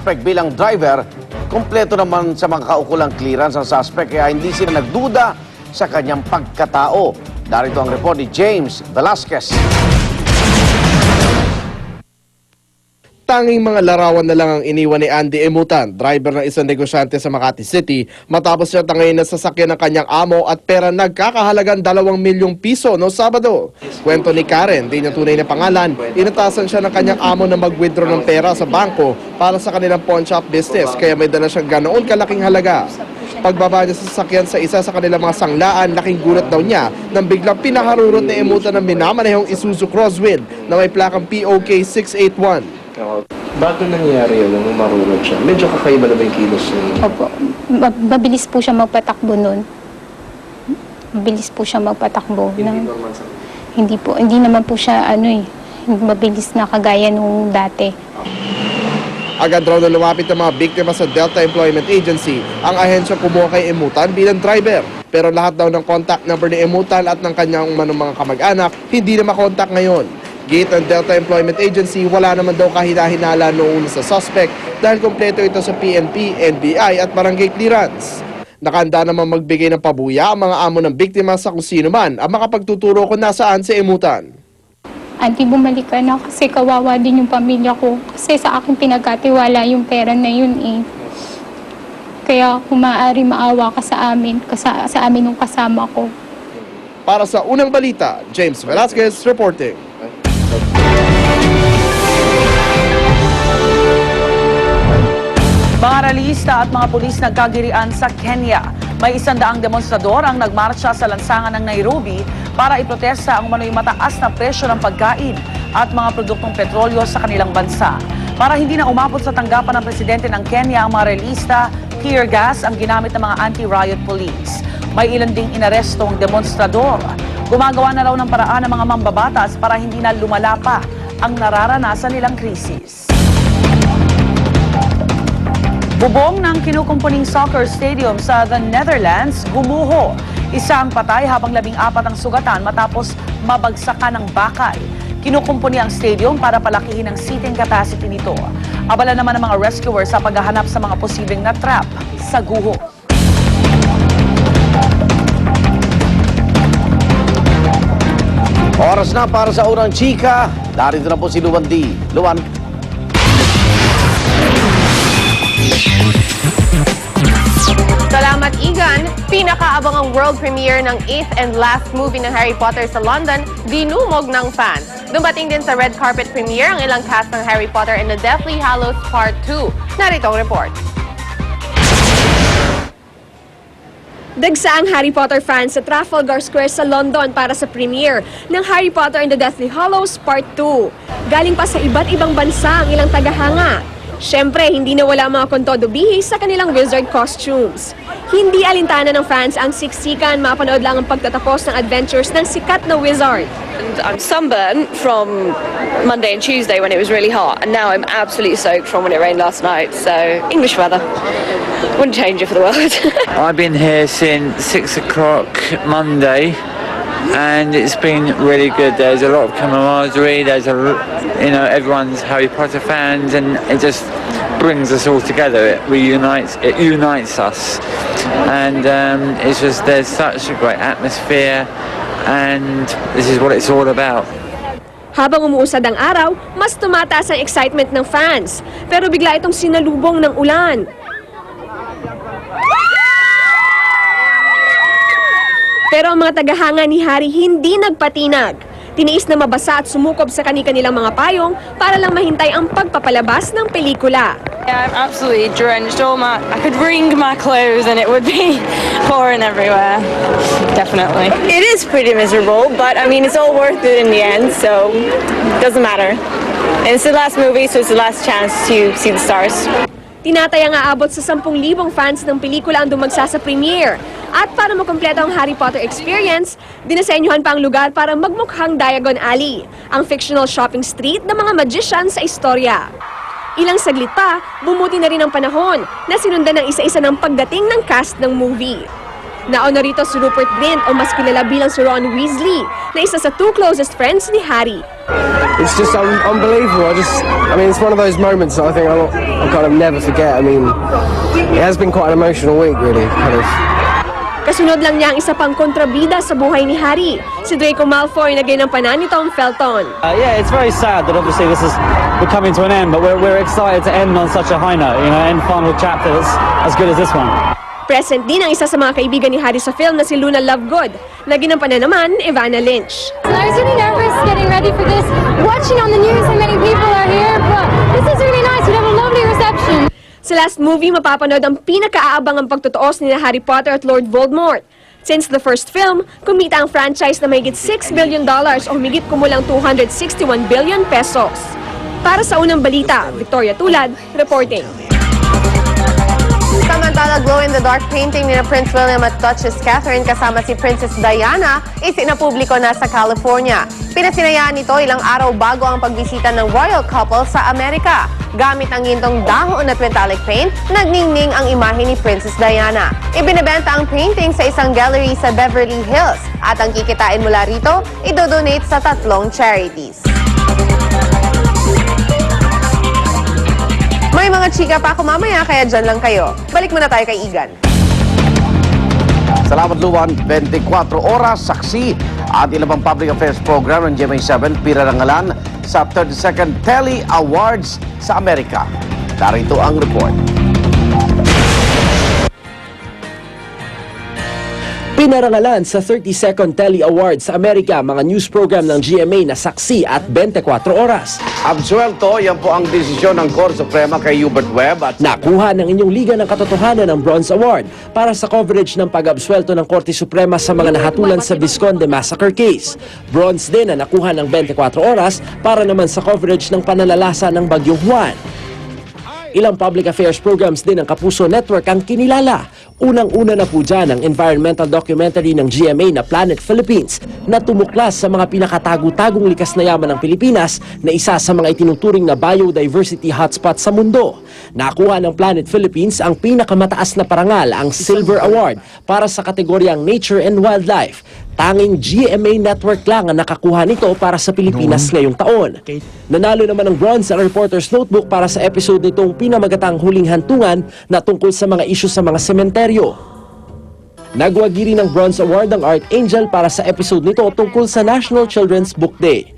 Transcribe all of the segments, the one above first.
suspect bilang driver, kumpleto naman sa mga kaukulang clearance ang suspect kaya hindi sila nagduda sa kanyang pagkatao. Darito ang report ni James Velasquez. Tanging mga larawan na lang ang iniwan ni Andy Emutan, driver ng isang negosyante sa Makati City, matapos siya tangayin na sasakyan ng kanyang amo at pera nagkakahalagang 2 milyong piso noong Sabado. Kwento ni Karen, di niya tunay na pangalan, inatasan siya ng kanyang amo na mag-withdraw ng pera sa bangko para sa kanilang pawn shop business, kaya may dala siyang ganoon kalaking halaga. Pagbaba niya sa sasakyan sa isa sa kanilang mga sanglaan, laking gulat daw niya nang biglang pinaharurot ni Emutan ng minamanehong Isuzu Crosswind na may plakang POK 681. Bago nangyari yun, nung marunod siya, medyo kakaiba na ba yung kilos niya? Opo. Mabilis po siya magpatakbo nun. Mabilis po siya magpatakbo. Hindi naman po siya mabilis na kagaya nung dati. Agad raw na lumapit ng mga biktima sa Delta Employment Agency ang ahensya kumuha kay Emutan bilang driver. Pero lahat daw ng contact number ni Emutan at ng kanyang mga kamag-anak hindi na makontak ngayon. Gate ng Delta Employment Agency, wala naman daw kahina-hinala noon sa suspect dahil kompleto ito sa PNP, NBI at barangay clearance. Nakahanda naman magbigay ng pabuya ang mga amo ng biktima sa kung sino man ang makapagtuturo kung nasaan si Emutan. Auntie, bumalik ka na kasi kawawa din yung pamilya ko. Kasi sa akin pinagkatiwala yung pera na yun eh. Kaya kung maaari maawa ka sa amin nung kasama ko. Para sa Unang Balita, James Velasquez reporting. Mga rallyista at mga pulis nagkagirian sa Kenya. May 100 demonstrador ang nagmarcha sa lansangan ng Nairobi para iprotesta ang umano'y mataas na presyo ng pagkain at mga produktong petrolyo sa kanilang bansa. Para hindi na umabot sa tanggapan ng presidente ng Kenya ang mga rallyista, tear gas ang ginamit ng mga anti-riot police. May ilan ding inarestong demonstrador. Gumagawa na raw ng paraan ng mga mambabatas para hindi na lumala pa ang nararanasan nilang krisis. Bubong ng kinukumpuning soccer stadium sa the Netherlands gumuho. Isang patay habang 14 ang sugatan matapos mabagsakan ng bakal. Kinukumpuni ang stadium para palakihin ang seating capacity nito. Abala naman ang mga rescuers sa paghahanap sa mga posibleng na-trap sa guho. Oras na para sa unang chika. Darito na po si Luan D. Luan. Salamat, Igan. Pinakaabangang world premiere ng 8th and last movie ng Harry Potter sa London, dinumog ng fans. Dumating din sa red carpet premiere ang ilang cast ng Harry Potter and the Deathly Hallows Part 2. Narito ang report. Dagsa ang Harry Potter fans sa Trafalgar Square sa London para sa premiere ng Harry Potter and the Deathly Hallows Part 2. Galing pa sa iba't ibang bansa ang ilang tagahanga. Siyempre, hindi nawala mga kontodo bihis sa kanilang wizard costumes. Hindi alintana ng fans ang siksikan, mapanood lang ang pagtatapos ng adventures ng sikat na wizard. And I'm sunburnt from Monday and Tuesday when it was really hot, and now I'm absolutely soaked from when it rained last night. So, English weather. Wouldn't change it for the world. I've been here since 6 o'clock Monday, and it's been really good. There's a lot of camaraderie. Everyone's Harry Potter fans, and it just brings us all together. It unites us, and there's such a great atmosphere, and this is what it's all about. Habang umuusad ang araw, mas tumataas ang excitement ng fans. Pero bigla itong sinalubong ng ulan. Pero ang mga tagahanga ni Harry hindi nagpatinag. Tiniis na mabasa at sumukob sa kanilang mga payong para lang mahintay ang pagpapalabas ng pelikula. Yeah, I'm absolutely drenched. I could wring my clothes and it would be pouring everywhere. Definitely. It is pretty miserable, but I mean, it's all worth it in the end, so it doesn't matter. And it's the last movie, so it's the last chance to see the stars. Tinatayang aabot sa 10,000 fans ng pelikula ang dumagsa sa premiere. At para makumpleto ang Harry Potter experience, dinasenyuhan pa ang lugar para magmukhang Diagon Alley, ang fictional shopping street ng mga magician sa istorya. Ilang saglit pa, bumuti na rin ang panahon na sinundan ng isa-isa ng pagdating ng cast ng movie. Nauna rito si Rupert Grint o mas kilala bilang si Ron Weasley, na isa sa 2 closest friends ni Harry. It's just unbelievable. I mean, it's one of those moments that I think I'll kind of never forget. I mean, it has been quite an emotional week, really. Kasunod lang niya ang isa pang kontrabida sa buhay ni Harry, si Draco Malfoy na ginampanan ni Tom Felton. Yeah, it's very sad that obviously we're coming to an end, but we're excited to end on such a high note, end final chapter as good as this one. Present din ang isa sa mga kaibigan ni Harry sa film na si Luna Lovegood, na ginampanan naman Evanna Lynch. I was really nervous getting ready for this, watching on the news how many people are here, but this is really nice. We have a lovely reception. Sa last movie, mapapanood ang pinakaabangang pagtutuos ni Harry Potter at Lord Voldemort. Since the first film, kumita ang franchise na mahigit $6 billion o humigit kumulang 261 billion pesos. Para sa unang balita, Victoria Tulad, reporting. Samantala, glow-in-the-dark painting ni Prince William at Duchess Catherine kasama si Princess Diana isinapubliko na sa California. Pinasinayaan nito ilang araw bago ang pagbisita ng royal couple sa Amerika. Gamit ang gintong dahon at metallic paint, nagningning ang imahe ni Princess Diana. Ibinebenta ang painting sa isang gallery sa Beverly Hills at ang kikitain mula rito, idodonate sa 3 charities. May mga chika pa ako mamaya, kaya dyan lang kayo. Balik muna tayo kay Igan. Salamat Luwan, 24 oras, saksi at ilang pang public affairs program ng GMA7 pinarangalan sa 32nd Telly Awards sa Amerika. Narito ang report. Pinarangalan sa 32nd Telly Awards sa Amerika mga news program ng GMA na saksi at 24 oras. Absuelto, yan po ang desisyon ng Korte Suprema kay Hubert Webb at Nakuha ng inyong Liga ng Katotohanan ng Bronze Award para sa coverage ng pag-absuelto ng Korte Suprema sa mga nahatulan sa Visconde Massacre case. Bronze din na nakuha ng 24 oras para naman sa coverage ng pananalasa ng Bagyong Juan. Ilang public affairs programs din ng Kapuso Network ang kinilala. Unang-una na po dyan ang environmental documentary ng GMA na Planet Philippines na tumuklas sa mga pinakatago-tagong likas na yaman ng Pilipinas na isa sa mga itinuturing na biodiversity hotspot sa mundo. Nakuha ng Planet Philippines ang pinakamataas na parangal, ang Silver Award, para sa kategoryang Nature and Wildlife. Tanging GMA Network lang ang nakakuha nito para sa Pilipinas ngayong taon. Nanalo naman ng bronze ang Reporter's Notebook para sa episode nitong pinamagatang Huling Hantungan na tungkol sa mga isyu sa mga sementeryo. Nagwagi rin ng Bronze Award ang Art Angel para sa episode nito tungkol sa National Children's Book Day.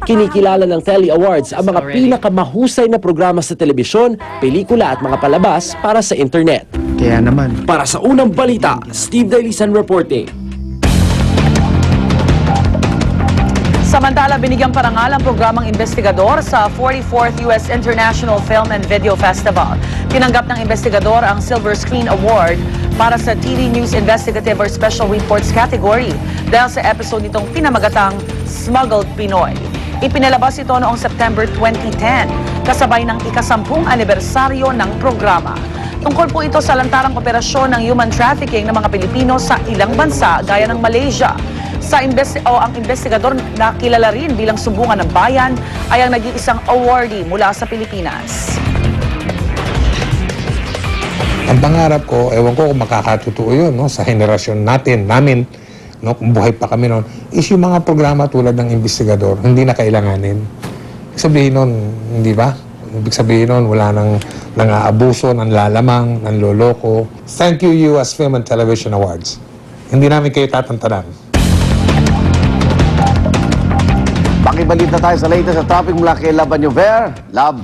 Kinikilala ng Telly Awards ang mga pinakamahusay na programa sa telebisyon, pelikula at mga palabas para sa internet. Kaya naman. Para sa unang balita, Steve Dailisan reporting. Samantala, binigyang parangal ang programang investigador sa 44th U.S. International Film and Video Festival. Tinanggap ng investigador ang Silver Screen Award para sa TV News Investigative or Special Reports category dahil sa episode nitong pinamagatang Smuggled Pinoy. Ipinalabas ito noong September 2010, kasabay ng ika-10 anibersaryo ng programa. Tungkol po ito sa lantarang operasyon ng human trafficking ng mga Pilipino sa ilang bansa gaya ng Malaysia. Ang investigador na kilala rin bilang Sumbungan ng Bayan ay ang nag-iisang awardee mula sa Pilipinas. Ang pangarap ko, ewan ko kung makakatotoo yun, no, sa henerasyon namin, no, kung buhay pa kami noon, is yung mga programa tulad ng investigador, hindi na kailanganin. Ibig sabihin nun, hindi ba? Ibig sabihin nun, wala nang aabuso, nang lalamang, nang loloko. Thank you, US Film and Television Awards. Hindi namin kayo tatantanan. pakibalita tayo sa latest sa traffic mula kay Lab Anyover. Lab.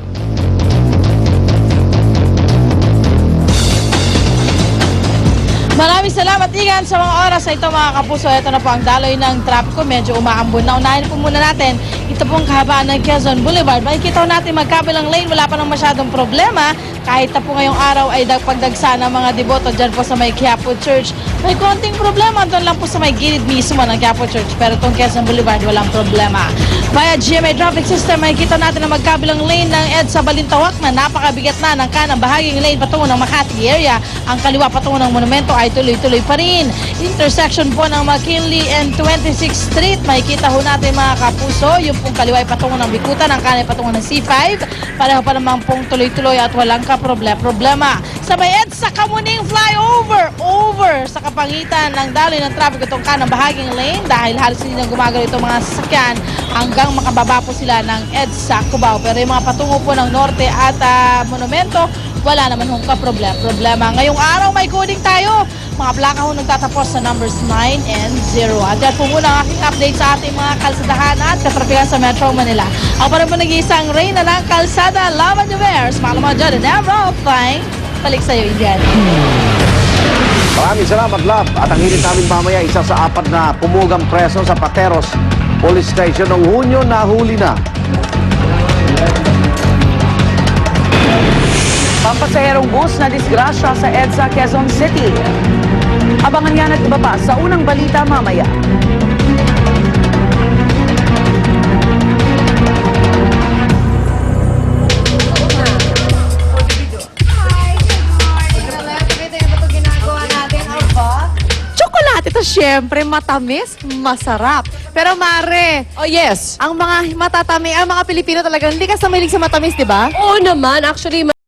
Maraming salamat, Igan, sa mga oras na ito, mga kapuso. Ito na po ang daloy ng traffic ko. Medyo umaambon na. Unahin po muna natin. Ito pong kahabaan ng Quezon Boulevard. Makikita natin magkabilang lane. Wala pa ng masyadong problema. Kahit na po ngayong araw ay pagdagsa ng mga deboto dyan po sa may Quiapo Church. May konting problema doon lang po sa may gilid mismo ng Quiapo Church. Pero itong Quezon Boulevard, walang problema. Via GMA Traffic System, makikita natin na magkabilang lane ng EDSA Balintawak na napakabigat na ng kanang bahaging lane patungo ng Makati area. Ang kaliwa patungo ng Monumento ay tuloy-tuloy pa rin. Intersection po ng McKinley and 26th Street. Makikita ho natin, mga kapuso, yung pong kaliwa ay patungo ng Bikutan, ang kanan ay patungo ng C5. Pareho pa naman pong tuloy-tuloy at walang problema. Sa may EDSA Kamuning flyover, over sa kapangitan ng daloy ng traffic itong kanang bahaging lane dahil halos hindi na gumagalaw itong mga sasakyan hanggang makababa po sila ng EDSA Cubao. Pero yung mga patungo po ng Norte at Monumento, wala naman hong problema. Ngayong araw may coding tayo. Mga plaka ho nagtatapos sa numbers 9 and 0. At yan po muna ang aking update sa ating mga kalsadahan at katrapikan sa Metro Manila. Ako pa rin po nag-iisang reyna ng kalsada, Laban Juvers. Mga dyan, and everything. Balik sa'yo, Indian. Maraming salamat, Love. At ang hirit namin mamaya, isa sa 4 na pumugang preso sa Pateros Police Station noong Hunyo, nahuli na. Pampasaherong bus na disgrasya sa EDSA Quezon City. Abangan yan at iba pa sa unang balita mamaya. Chocolate ito, syempre, matamis, masarap. Pero Mare, Oh yes. ang mga matatamis, ang mga Pilipino talagang hindi ka sa mahilig sa matamis, di ba? Oo naman, actually